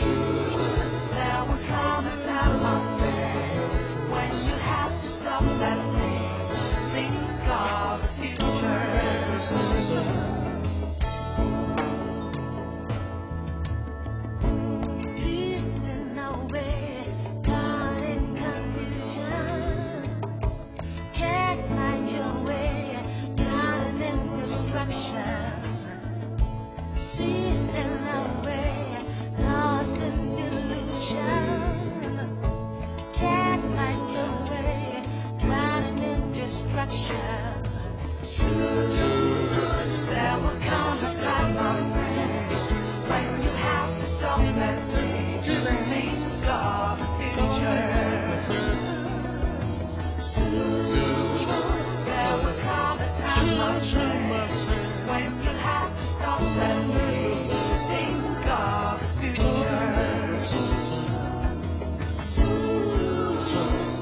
There will come a time, my friend, when you have to stop and think of the future. Drifting away, caught in confusion. Can't find your way, drowning in destruction. Drifting away, lost in delusion. Can't find your way, drowning in destruction. There will come a time, my friend, when you have to stop and think of the future. There will come a time, my friend, when you have to stop and think of the future.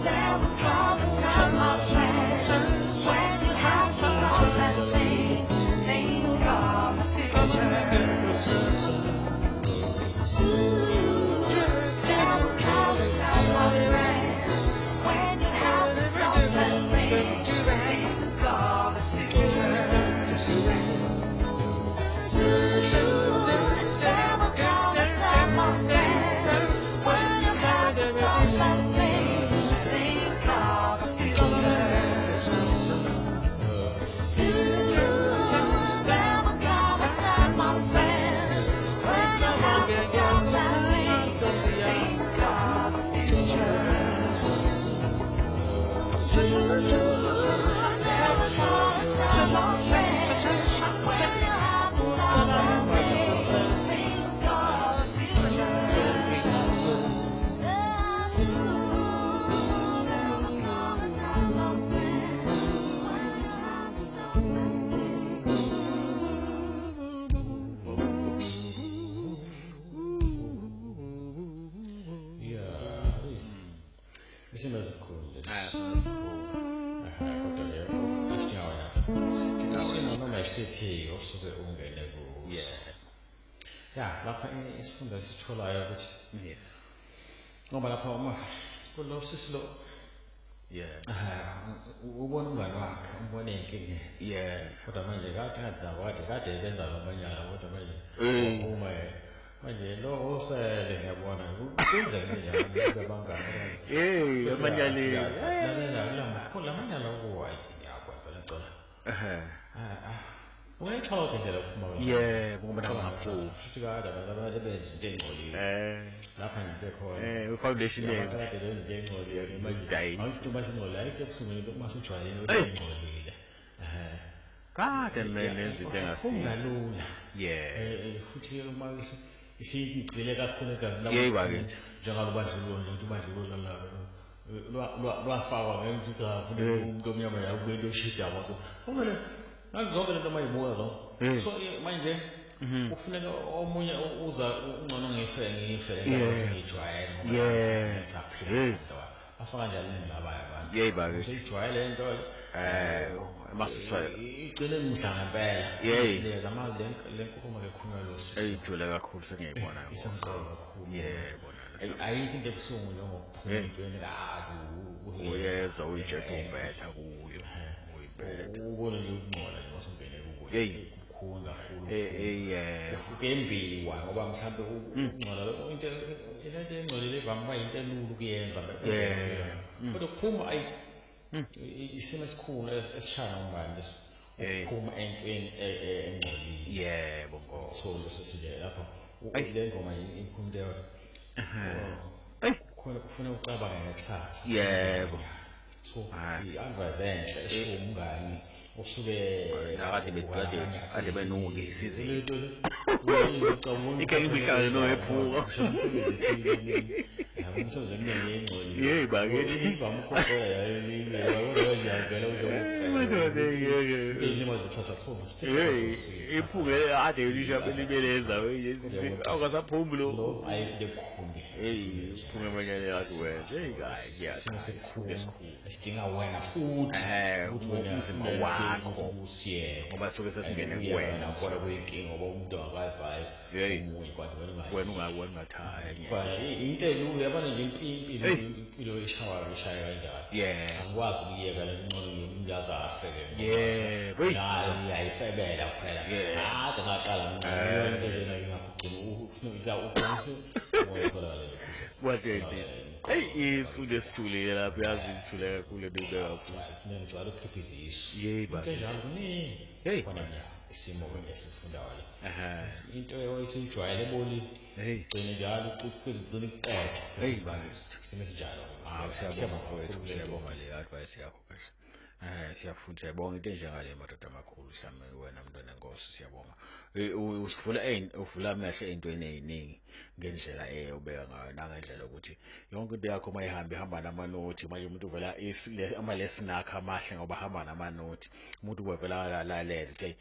There will come a time, my friend, when you have to stop and think of the future. There will come a time, my friend, when you have to stop and think of the future. There will come a time, my friend, when you have to stop and think of the future. There will come a time, my friend, when you have to stop and think of the future. There will come a time, my friend, when you have to stop and think of the future. Isn't as cool. Let's go. My CP also the only level. Yeah, lapha isifunda sitholayo ukuthi ngoba lapha uma kulo sisilo ubona umngane wakhe umbone inkinga kodwa manje kade benza lamanyala kodwa manje uma manje lo osele ngiyabona kwenzeka njani abangani amanyali lamanyala ukuwa yakwenza lecala uyayithola nje lapha ngoba namaphupho futhi kade abantu benza into engcolile lapha ngithe khona foundation abantu kade benza into engcolile manje awuthi basingcolile ayikho kusungula uma ujwayele into engcolile kade nenze into engasilula futhi uma isiyigcile kakhulu egazi njengalobanjululo nje ubandlululo lwafakwa ngengazi umuntu omnyama yakubento oshida kwazo ngomele ngizonke lento mayibuka zonke so manje kufuneka omunye uza ungcono ngife ngijwayele ngoba saphila afaka njalo indaba yabantu seyijwayele lento masithwala igcine ngimhlanga impela leza manje lenkulumo kekhulunywa lo eyijule kakhulu sengiyibona isemqoka kakhulu ayikho into ebuhlungu njengokuphuma entweni kade uyezwa uyijeta umbetha kuyo ubone nje ukungcola nje wasungene kuyo kukhulu kakhulu ufuke embiwa ngoba mhlambe ukungcola into engcolile ivama into elula ukuyenza kodwa ukuphuma isimo esikhulu esishana ngubani leso ukuphuma entweni engcolile so sesije lapha le ngoma ikhuluma yodwa khona kufuna ucabanga ngekusasa so i-advice enhle esho umngani osuke ade benuke isizini lento ike ngihlale no ephuka umsebenzi eminingi engcolile Yey bakithi. Ivama ukukhohlela kodwa ngiyavela Iphungele ade ulisha belibeleza awukasaphumbi lo. Hey uphume manyane yathi wena. Hey guy esidinga wena futhi umzimba wakho ngoba suke sesingene kuwena kodwa kuyinkinga ngoba umuntu angaka-advise omunye kanti wena ungathaya into elula yabona nje impilo eshawayo ishaya kanjani angikwazi ukuyeka ngcono ngiyazi afeke nayo iyayisebela kuphela ade ngaqala into njena ngingakugcina hey ifunde sithulile lapho yazi ithule kakhulu ebebe kakhulu njalo ukhipha izisu yebo into enjalo kuningi hey isimo esisifundayo into ethi ujwayele ebolile gcine njalo ugcine ikuqeda isimo esinjalo siyabonga le advice yakho kahle siyafunda siyabonga into enjengale madoda amakhulu mhlawumbe wena mntwana enkosi siyabonga uvula amehlo ey'ntweni ey'ningi ngendlela ubeka ngayo nangendlela ukuthi yonke into yakho ihamba namanothi manje umuntu uvela ama-lesson akho amahle ngoba ahamba namanothi umuntu uvela alalela ukuthi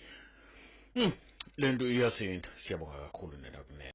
lento iyasinda siyabonga kakhulu nena kunene.